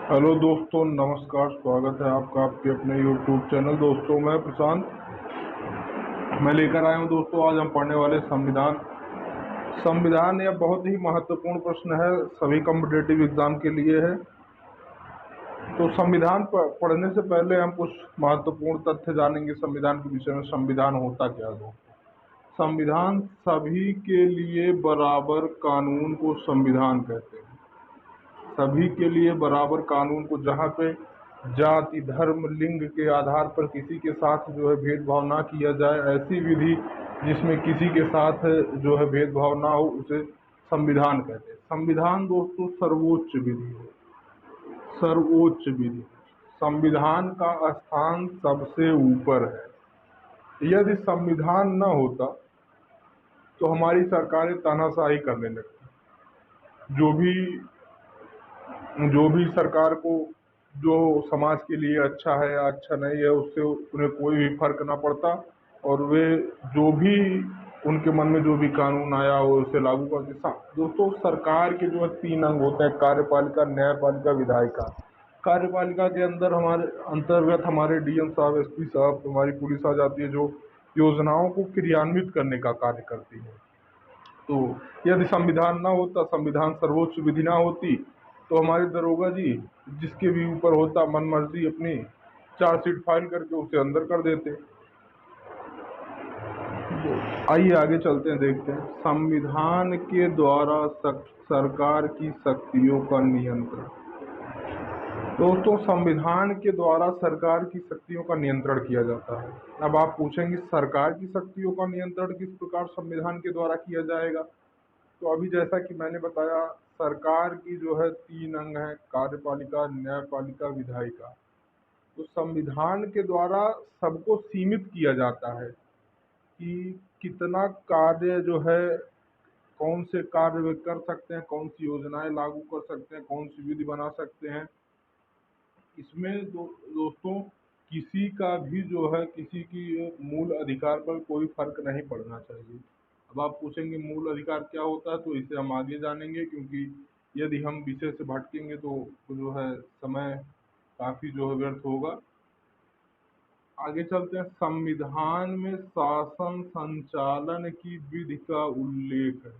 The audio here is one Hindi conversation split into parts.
हेलो दोस्तों, नमस्कार। स्वागत है आपका आपके अपने यूट्यूब चैनल। दोस्तों, मैं प्रशांत। मैं लेकर आया हूं दोस्तों, आज हम पढ़ने वाले संविधान। संविधान यह बहुत ही महत्वपूर्ण प्रश्न है, सभी कॉम्पिटेटिव एग्जाम के लिए है। तो संविधान पढ़ने से पहले हम कुछ महत्वपूर्ण तथ्य जानेंगे संविधान के विषय में। संविधान होता क्या है दोस्तों? संविधान सभी के लिए बराबर कानून को संविधान कहते हैं। सभी के लिए बराबर कानून को, जहाँ पे जाति, धर्म, लिंग के आधार पर किसी के साथ जो है भेदभाव ना किया जाए, ऐसी विधि जिसमें किसी के साथ जो है भेदभाव ना हो, उसे संविधान कहते हैं। संविधान दोस्तों सर्वोच्च विधि है, सर्वोच्च विधि। संविधान का स्थान सबसे ऊपर है। यदि संविधान न होता तो हमारी सरकारें तानाशाही करने लगती। जो भी जो भी सरकार को जो समाज के लिए अच्छा है या अच्छा नहीं है, उससे उन्हें कोई भी फर्क ना पड़ता, और वे जो भी उनके मन में जो भी कानून आया वो उसे लागू करते। दोस्तों, सरकार के जो है 3 अंग होते हैं: कार्यपालिका, न्यायपालिका, विधायिका। कार्यपालिका के अंदर हमारे अंतर्गत हमारे डीएम साहब, एसपी साहब, हमारी पुलिस आ जाती है, जो योजनाओं को क्रियान्वित करने का कार्य करती है। तो यदि संविधान ना होता, संविधान सर्वोच्च विधि ना होती, तो हमारे दरोगा जी जिसके भी ऊपर होता मनमर्जी अपनी चार्जशीट फाइल करके उसे अंदर कर देते। तो आइए आगे चलते हैं, देखते हैं संविधान के द्वारा सरकार की शक्तियों का नियंत्रण। दोस्तों, संविधान के द्वारा सरकार की शक्तियों का नियंत्रण किया जाता है। अब आप पूछेंगे सरकार की शक्तियों का नियंत्रण किस प्रकार संविधान के द्वारा किया जाएगा? तो अभी जैसा कि मैंने बताया, सरकार की जो है 3 अंग हैं: कार्यपालिका, न्यायपालिका, विधायिका। तो संविधान के द्वारा सबको सीमित किया जाता है कि कितना कार्य जो है, कौन से कार्य वे कर सकते हैं, कौन सी योजनाएं लागू कर सकते हैं, कौन सी विधि बना सकते हैं। इसमें दोस्तों किसी का भी जो है, किसी की मूल अधिकार पर कोई फर्क नहीं पड़ना चाहिए। अब आप पूछेंगे मूल अधिकार क्या होता है, तो इसे हम आगे जानेंगे, क्योंकि यदि हम विषय से भटकेंगे तो जो है समय काफ़ी जो है व्यर्थ होगा। आगे चलते हैं। संविधान में शासन संचालन की विधि का उल्लेख है।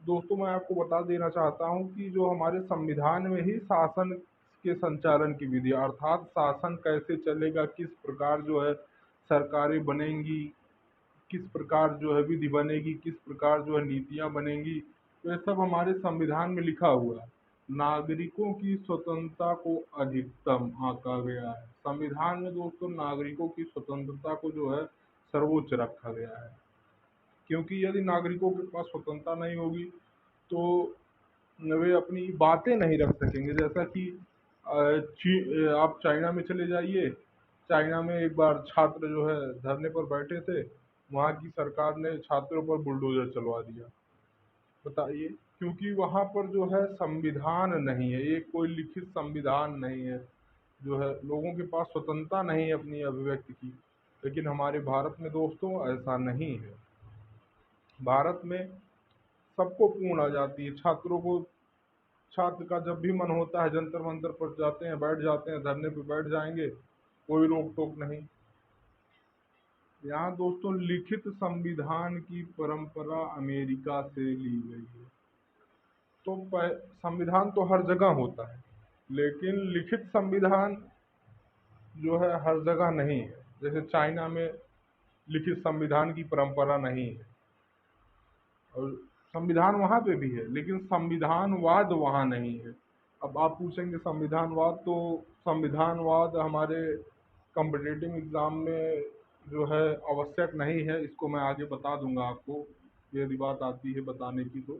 दोस्तों, मैं आपको बता देना चाहता हूं कि जो हमारे संविधान में ही शासन के संचालन की विधि, अर्थात शासन कैसे चलेगा, किस प्रकार जो है सरकारें बनेंगी, किस प्रकार जो है विधि बनेगी, किस प्रकार जो है नीतियां बनेंगी, तो ये सब हमारे संविधान में लिखा हुआ है। नागरिकों की स्वतंत्रता को अधिकतम आंका गया है। संविधान में दोस्तों नागरिकों की स्वतंत्रता को जो है सर्वोच्च रखा गया है, क्योंकि यदि नागरिकों के पास स्वतंत्रता नहीं होगी तो वे अपनी बातें नहीं रख सकेंगे। जैसा कि आप चाइना में चले जाइए। चाइना में एक बार छात्र जो है धरने पर बैठे थे, वहाँ की सरकार ने छात्रों पर बुलडोजर चलवा दिया। बताइए, क्योंकि वहाँ पर जो है संविधान नहीं है, एक कोई लिखित संविधान नहीं है, जो है लोगों के पास स्वतंत्रता नहीं है अपनी अभिव्यक्ति की। लेकिन हमारे भारत में दोस्तों ऐसा नहीं है। भारत में सबको पूर्ण आज़ादी है। छात्रों को, छात्र का जब भी मन होता है जंतर मंतर पर जाते हैं, बैठ जाते हैं, धरने पे बैठ जाएंगे, कोई रोक टोक नहीं। यहाँ दोस्तों लिखित संविधान की परंपरा अमेरिका से ली गई है। तो संविधान तो हर जगह होता है, लेकिन लिखित संविधान जो है हर जगह नहीं है। जैसे चाइना में लिखित संविधान की परंपरा नहीं है, और संविधान वहाँ पे भी है, लेकिन संविधानवाद वहाँ नहीं है। अब आप पूछेंगे संविधानवाद, तो संविधानवाद हमारे कॉम्पिटिटिव एग्ज़ाम में जो है आवश्यक नहीं है। इसको मैं आगे बता दूंगा आपको, यदि बात आती है बताने की तो।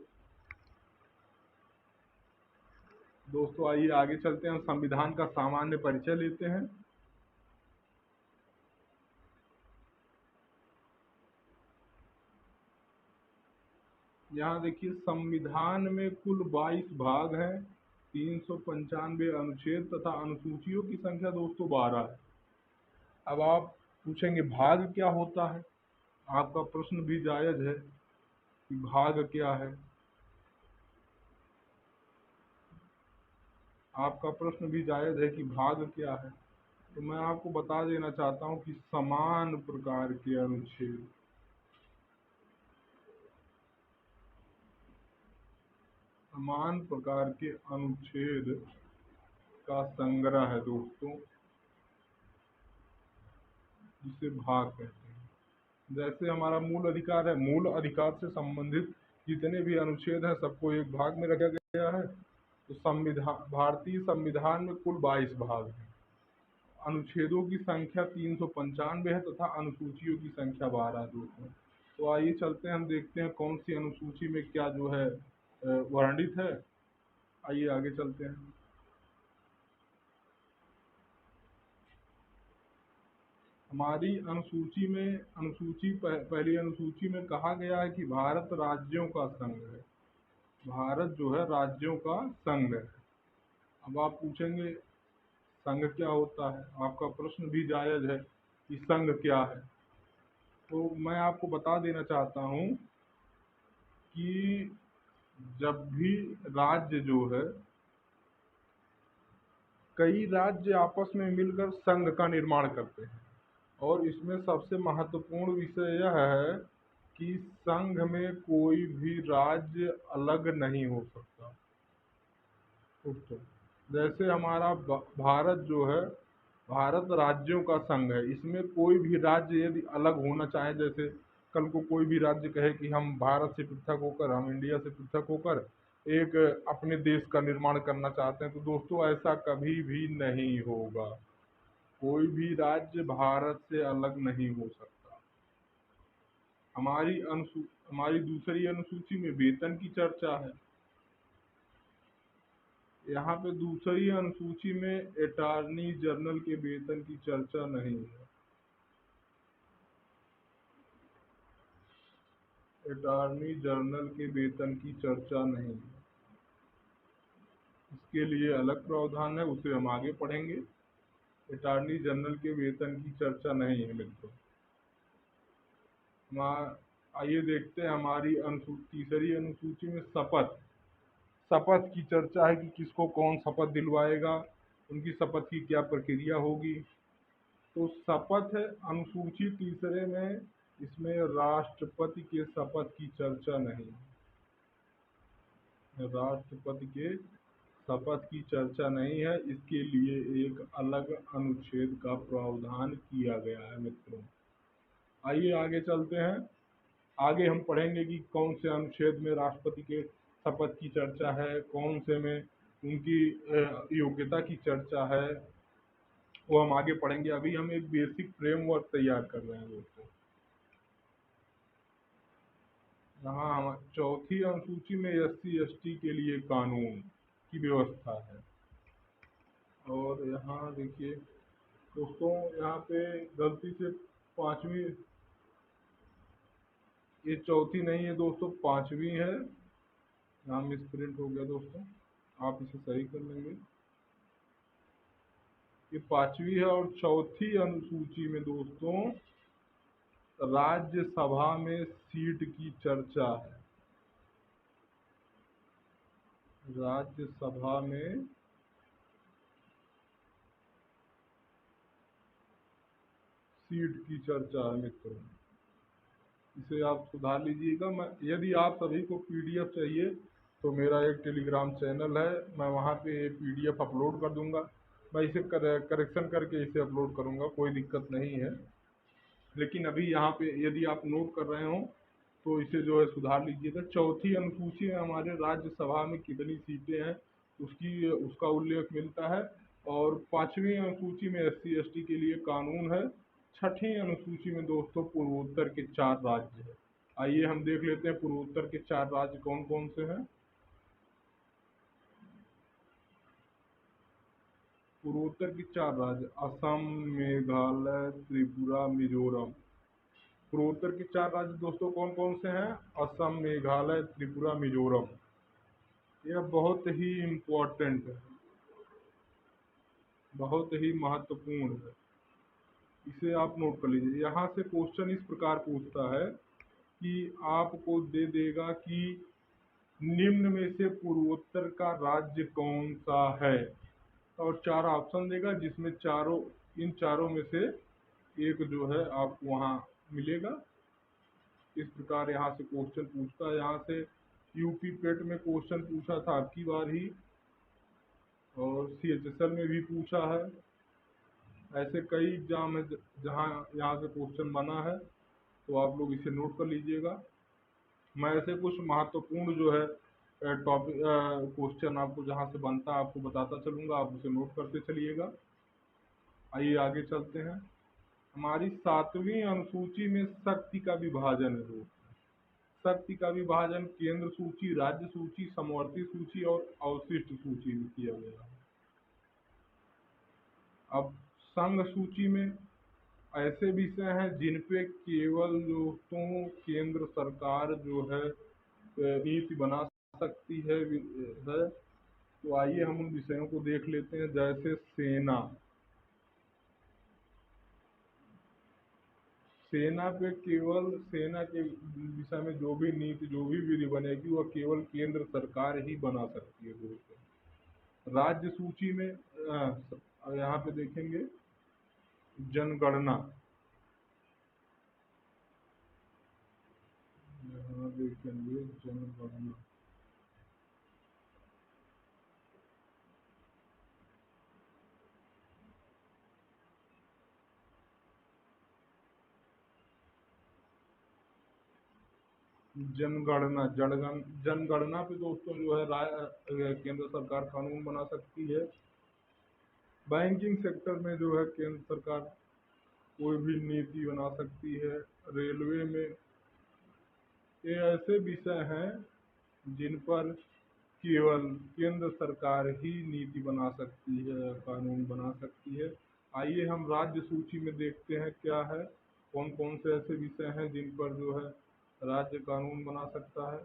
दोस्तों आइए आगे चलते हैं, संविधान का सामान्य परिचय लेते हैं। यहाँ देखिए, संविधान में कुल 22 भाग हैं, 395 अनुच्छेद तथा अनुसूचियों की संख्या दोस्तों 12 है। अब आप पूछेंगे भाग क्या होता है? आपका प्रश्न भी जायज़ है कि भाग क्या है। आपका प्रश्न भी जायज़ है कि भाग क्या है। तो मैं आपको बता देना चाहता हूँ कि समान प्रकार के अनुच्छेद, समान प्रकार के अनुच्छेद का संग्रह है दोस्तों, जिसे भाग कहते हैं। जैसे हमारा मूल अधिकार है, मूल अधिकार से संबंधित जितने भी अनुच्छेद हैं सबको एक भाग में रखा गया है। तो भारतीय संविधान में कुल 22 भाग हैं। अनुच्छेदों की संख्या 395 है तथा अनुसूचियों की संख्या 12 है दोस्तों। तो आइए चलते हैं, हम देखते हैं कौन सी अनुसूची में क्या जो है वर्णित है। आइए आगे चलते हैं। हमारी अनुसूची में पहली अनुसूची में कहा गया है कि भारत राज्यों का संघ है। भारत जो है राज्यों का संघ है। अब आप पूछेंगे संघ क्या होता है, आपका प्रश्न भी जायज़ है कि संघ क्या है। तो मैं आपको बता देना चाहता हूँ कि जब भी राज्य जो है, कई राज्य आपस में मिलकर संघ का निर्माण करते हैं, और इसमें सबसे महत्वपूर्ण विषय यह है कि संघ में कोई भी राज्य अलग नहीं हो सकता दोस्तों। जैसे हमारा भारत जो है, भारत राज्यों का संघ है। इसमें कोई भी राज्य यदि अलग होना चाहे, जैसे कल को कोई भी राज्य कहे कि हम भारत से पृथक होकर, हम इंडिया से पृथक होकर एक अपने देश का निर्माण करना चाहते हैं, तो दोस्तों ऐसा कभी भी नहीं होगा। कोई भी राज्य भारत से अलग नहीं हो सकता। हमारी दूसरी अनुसूची में वेतन की चर्चा है। यहाँ पे दूसरी अनुसूची में अटॉर्नी जनरल के वेतन की चर्चा नहीं है। अटॉर्नी जनरल के वेतन की चर्चा नहीं है, इसके लिए अलग प्रावधान है, उसे हम आगे पढ़ेंगे। अटॉर्नी जनरल के वेतन की चर्चा नहीं है मित्रों। आइए देखते हैं हमारी तीसरी अनुसूची में शपथ की चर्चा है कि किसको कौन शपथ दिलवाएगा, उनकी शपथ की क्या प्रक्रिया होगी। तो शपथ है अनुसूची तीसरे में, इसमें राष्ट्रपति के शपथ की चर्चा नहीं है। राष्ट्रपति के शपथ की चर्चा नहीं है, इसके लिए एक अलग अनुच्छेद का प्रावधान किया गया है मित्रों। आइए आगे चलते हैं। आगे हम पढ़ेंगे कि कौन से अनुच्छेद में राष्ट्रपति के शपथ की चर्चा है, कौन से में उनकी योग्यता की चर्चा है, वो हम आगे पढ़ेंगे। अभी हम एक बेसिक फ्रेमवर्क तैयार कर रहे हैं दोस्तों। यहाँ हम चौथी अनुसूची में SC/ST के लिए कानून की व्यवस्था है। और यहाँ देखिए दोस्तों, यहाँ पे गलती से पांचवी, ये चौथी नहीं है दोस्तों, पांचवी है। यहाँ मिसप्रिंट हो गया दोस्तों, आप इसे सही कर लेंगे। ये पांचवी है, और चौथी अनुसूची में दोस्तों राज्यसभा में सीट की चर्चा है। राज्यसभा में सीट की चर्चा है मित्रों, इसे आप सुधार लीजिएगा। मैं, यदि आप सभी को PDF चाहिए तो मेरा एक टेलीग्राम चैनल है, मैं वहाँ पे PDF अपलोड कर दूंगा। मैं इसे करेक्शन करके इसे अपलोड करूँगा, कोई दिक्कत नहीं है। लेकिन अभी यहाँ पे यदि आप नोट कर रहे हो तो इसे जो है सुधार लीजिएगा। चौथी अनुसूची में हमारे राज्यसभा में कितनी सीटें हैं उसका उल्लेख मिलता है। और पांचवी अनुसूची में SC/ST के लिए कानून है। छठी अनुसूची में दोस्तों पूर्वोत्तर के 4 राज्य है। आइए हम देख लेते हैं पूर्वोत्तर के 4 राज्य कौन कौन से हैं। पूर्वोत्तर के 4 राज्य असम, मेघालय, त्रिपुरा, मिजोरम। पूर्वोत्तर के 4 राज्य दोस्तों कौन कौन से हैं? असम, मेघालय, त्रिपुरा, मिजोरम। यह बहुत ही इम्पोर्टेंट है, बहुत ही महत्वपूर्ण है, इसे आप नोट कर लीजिए। यहाँ से क्वेश्चन इस प्रकार पूछता है कि आपको दे देगा कि निम्न में से पूर्वोत्तर का राज्य कौन सा है। और 4 ऑप्शन देगा, जिसमें इन चारों में से एक जो है आपको वहाँ मिलेगा। इस प्रकार यहाँ से क्वेश्चन पूछता है। यहाँ से यूपी पेट में क्वेश्चन पूछा था आपकी बार ही, और सीएचएसएल में भी पूछा है। ऐसे कई एग्जाम है जहाँ यहाँ से क्वेश्चन बना है, तो आप लोग इसे नोट कर लीजिएगा। मैं ऐसे कुछ महत्वपूर्ण जो है टॉपिक क्वेश्चन आपको जहाँ से बनता है आपको बताता चलूँगा, आप उसे नोट करते चलिएगा। आइए आगे चलते हैं। हमारी 7वीं अनुसूची में शक्ति का विभाजन है। शक्ति का विभाजन केंद्र सूची, राज्य सूची, समवर्ती सूची और अवशिष्ट सूची में किया गया है। अब संघ सूची में ऐसे विषय हैं जिन पे केवल दोस्तों केंद्र सरकार जो है नीति बना सकती है। तो आइए हम उन विषयों को देख लेते हैं। जैसे सेना पे केवल सेना के विषय में जो भी नीति जो भी विधि बनेगी वह केवल केंद्र सरकार ही बना सकती है दोस्तों। राज्य सूची में यहाँ पे देखेंगे जनगणना, यहाँ देखेंगे जनगणना। जनगणना पे दोस्तों जो है केंद्र सरकार कानून बना सकती है। बैंकिंग सेक्टर में जो है केंद्र सरकार कोई भी नीति बना सकती है। रेलवे में ये ऐसे विषय हैं जिन पर केवल केंद्र सरकार ही नीति बना सकती है, कानून बना सकती है। आइए हम राज्य सूची में देखते हैं क्या है, कौन कौन से ऐसे विषय हैं जिन पर जो है राज्य कानून बना सकता है।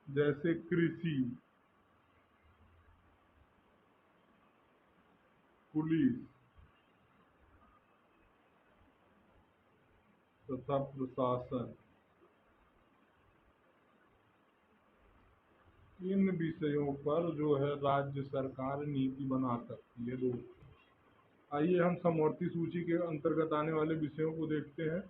जैसे कृषि, पुलिस तथा प्रशासन, इन विषयों पर जो है राज्य सरकार नीति बना सकती है दोस्तों। आइए हम समवर्ती सूची के अंतर्गत आने वाले विषयों को देखते हैं।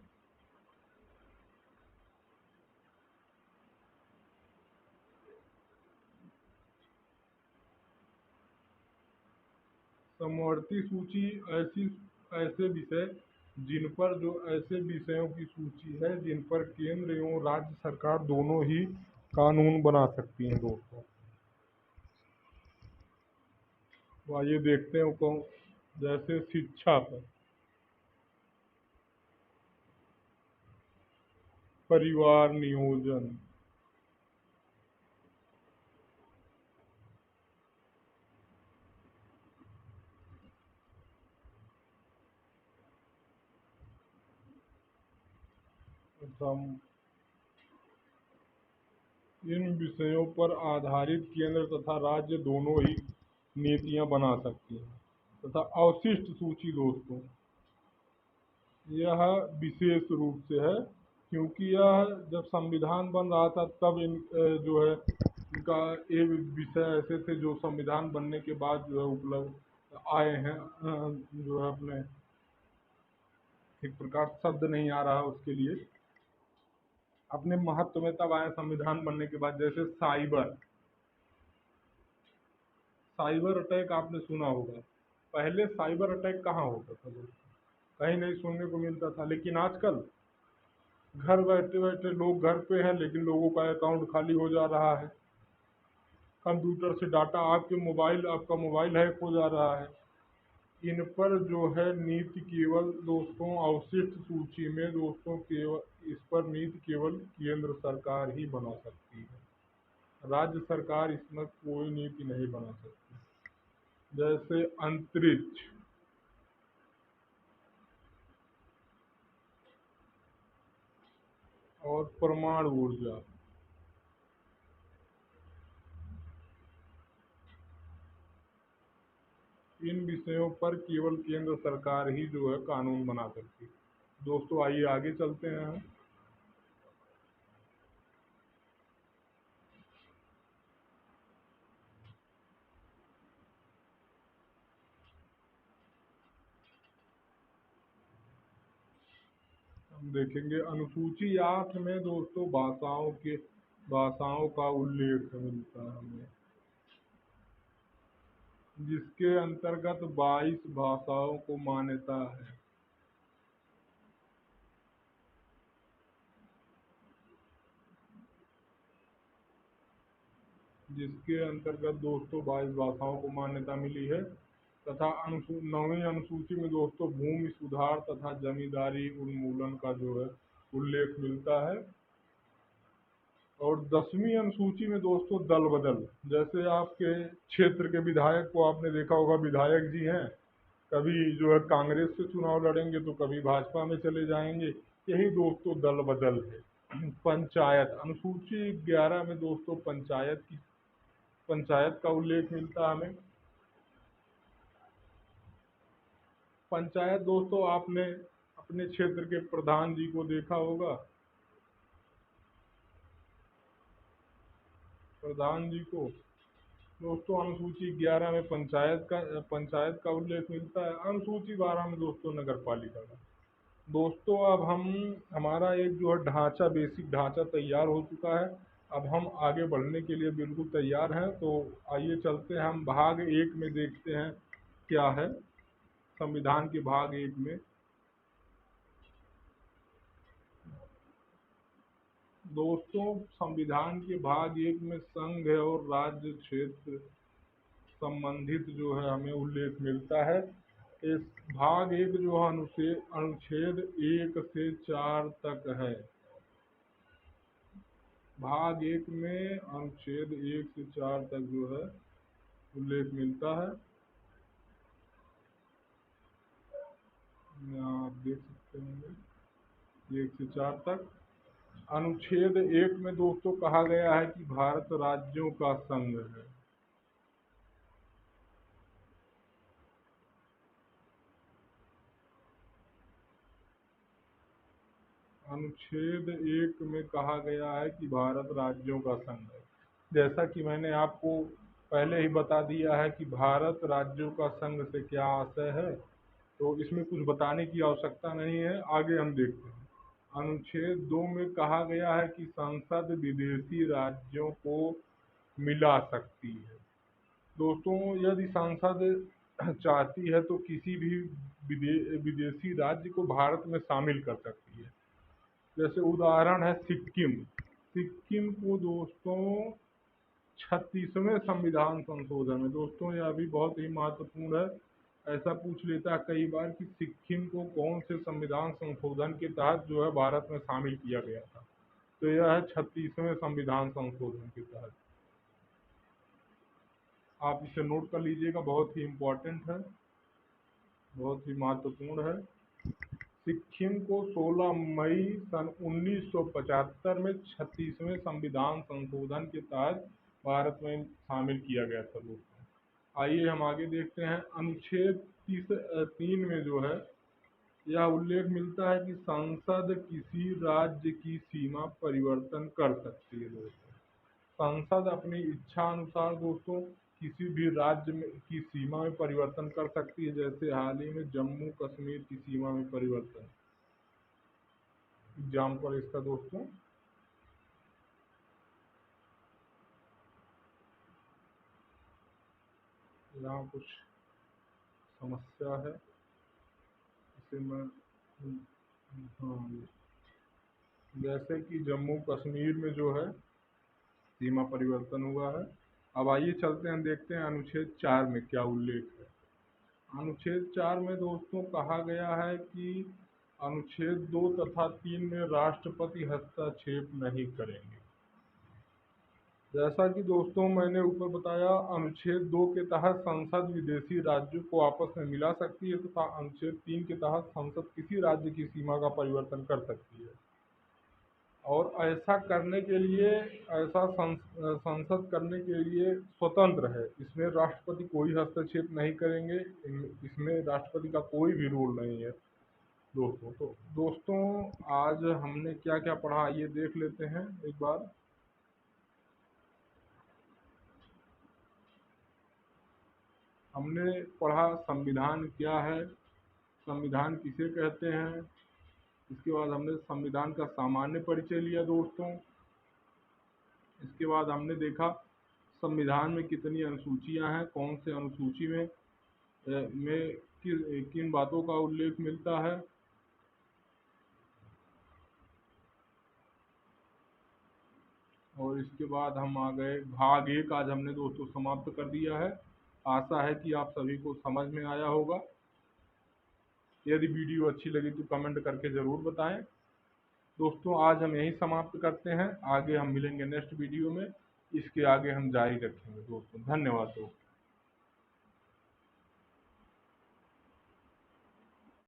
समवर्ती सूची ऐसे विषय जिन पर जो ऐसे विषयों की सूची है जिन पर केंद्र एवं राज्य सरकार दोनों ही कानून बना सकती हैं दोस्तों। तो आइए देखते हैं कौन। जैसे शिक्षा पर, परिवार नियोजन, इन विषयों पर आधारित केंद्र तथा राज्य दोनों ही नीतियां बना सकती हैं। तथा अवशिष्ट सूची दोस्तों, यह विशेष रूप से है क्योंकि यह जब संविधान बन रहा था तब जो है इनका ये विषय ऐसे थे जो संविधान बनने के बाद जो है उपलब्ध आए हैं। जो है अपने एक प्रकार शब्द नहीं आ रहा उसके लिए, अपने महत्व में तब आए संविधान बनने के बाद। जैसे साइबर अटैक आपने सुना होगा। पहले साइबर अटैक कहाँ होता था दोस्तों? कहीं नहीं सुनने को मिलता था। लेकिन आजकल घर बैठे बैठे लोग घर पे हैं लेकिन लोगों का अकाउंट खाली हो जा रहा है। कंप्यूटर से डाटा आपका मोबाइल हैक हो जा रहा है। इन पर जो है नीति केवल दोस्तों अवशिष्ट सूची में दोस्तों केवल इस पर नीति केवल केंद्र सरकार ही बना सकती है। राज्य सरकार इसमें कोई नीति नहीं बना सकती। जैसे अंतरिक्ष, और परमाणु ऊर्जा, इन विषयों पर केवल केंद्र सरकार ही जो है कानून बना सकती है। दोस्तों आइए आगे चलते हैं। देखेंगे अनुसूची 8 में दोस्तों भाषाओं का उल्लेख मिलता है हमें, जिसके अंतर्गत 22 भाषाओं को मान्यता है। जिसके अंतर्गत दोस्तों 22 भाषाओं को मान्यता मिली है तथा 9वीं अनुसूची में दोस्तों भूमि सुधार तथा जमींदारी उन्मूलन का जो है उल्लेख मिलता है। और 10वीं अनुसूची में दोस्तों दल बदल, जैसे आपके क्षेत्र के विधायक को आपने देखा होगा, विधायक जी हैं, कभी जो है कांग्रेस से चुनाव लड़ेंगे तो कभी भाजपा में चले जाएंगे, यही दोस्तों दल बदल है। पंचायत अनुसूची 11 में दोस्तों पंचायत का उल्लेख मिलता है हमें। पंचायत दोस्तों आपने अपने क्षेत्र के प्रधान जी को देखा होगा, प्रधान जी को दोस्तों अनुसूची 11 में पंचायत का उल्लेख मिलता है। अनुसूची 12 में दोस्तों नगर पालिका का। दोस्तों अब हमारा एक जो है ढांचा, बेसिक ढांचा तैयार हो चुका है। अब हम आगे बढ़ने के लिए बिल्कुल तैयार हैं, तो आइए चलते हैं हम भाग 1 में देखते हैं क्या है संविधान के भाग 1 में। दोस्तों संविधान के भाग 1 में संघ और राज्य क्षेत्र संबंधित जो है हमें उल्लेख मिलता है। इस भाग 1 जो है अनुच्छेद 1 से 4 तक है। भाग 1 में अनुच्छेद 1 से 4 तक जो है उल्लेख मिलता है। यहाँ आप देख सकते हैं 1 से 4 तक। अनुच्छेद 1 में दोस्तों कहा गया है कि भारत राज्यों का संघ है। अनुच्छेद 1 में कहा गया है कि भारत राज्यों का संघ है। जैसा कि मैंने आपको पहले ही बता दिया है कि भारत राज्यों का संघ से क्या आशय है, तो इसमें कुछ बताने की आवश्यकता नहीं है, आगे हम देखते हैं। अनुच्छेद 2 में कहा गया है कि संसद विदेशी राज्यों को मिला सकती है। दोस्तों यदि संसद चाहती है तो किसी भी विदेशी राज्य को भारत में शामिल कर सकती है। जैसे उदाहरण है सिक्किम। सिक्किम को दोस्तों 36वें संविधान संशोधन में, दोस्तों यह भी बहुत ही महत्वपूर्ण है, ऐसा पूछ लेता है कई बार कि सिक्किम को कौन से संविधान संशोधन के तहत जो है भारत में शामिल किया गया था, तो यह है 36वें संविधान संशोधन के तहत। आप इसे नोट कर लीजिएगा, बहुत ही इम्पोर्टेंट है, बहुत ही महत्वपूर्ण है। सिक्किम को 16 मई सन 1975 में 36वें संविधान संशोधन के तहत भारत में शामिल किया गया था दोस्तों। आइए हम आगे देखते हैं। अनुच्छेद 3 में जो है यह उल्लेख मिलता है कि संसद किसी राज्य की सीमा परिवर्तन कर सकती है दोस्तों। संसद अपनी इच्छा अनुसार दोस्तों किसी भी राज्य में की सीमा में परिवर्तन कर सकती है। जैसे हाल ही में जम्मू कश्मीर की सीमा में परिवर्तन, एग्जाम्पल इसका दोस्तों। यहाँ कुछ समस्या है, इसे मैं हाँ, जैसे कि जम्मू कश्मीर में जो है सीमा परिवर्तन हुआ है। अब आइए चलते हैं, देखते हैं अनुच्छेद 4 में क्या उल्लेख है। अनुच्छेद 4 में दोस्तों कहा गया है कि अनुच्छेद 2 तथा 3 में राष्ट्रपति हस्तक्षेप नहीं करेंगे। जैसा कि दोस्तों मैंने ऊपर बताया, अनुच्छेद 2 के तहत संसद विदेशी राज्यों को आपस में मिला सकती है तथा अनुच्छेद 3 के तहत संसद किसी राज्य की सीमा का परिवर्तन कर सकती है। और ऐसा करने के लिए, संसद करने के लिए स्वतंत्र है, इसमें राष्ट्रपति कोई हस्तक्षेप नहीं करेंगे, इसमें राष्ट्रपति का कोई भी रोल नहीं है दोस्तों। तो दोस्तों आज हमने क्या क्या पढ़ा ये देख लेते हैं एक बार। हमने पढ़ा संविधान क्या है, संविधान किसे कहते हैं, इसके बाद हमने संविधान का सामान्य परिचय लिया दोस्तों। इसके बाद हमने देखा संविधान में कितनी अनुसूचियां हैं, कौन से अनुसूची में किन बातों का उल्लेख मिलता है। और इसके बाद हम आ गए भाग 1 आज हमने दोस्तों समाप्त कर दिया है। आशा है कि आप सभी को समझ में आया होगा। यदि वीडियो अच्छी लगी तो कमेंट करके ज़रूर बताएं। दोस्तों आज हम यहीं समाप्त करते हैं, आगे हम मिलेंगे नेक्स्ट वीडियो में। इसके आगे हम जारी रखेंगे दोस्तों। धन्यवाद दोस्तों।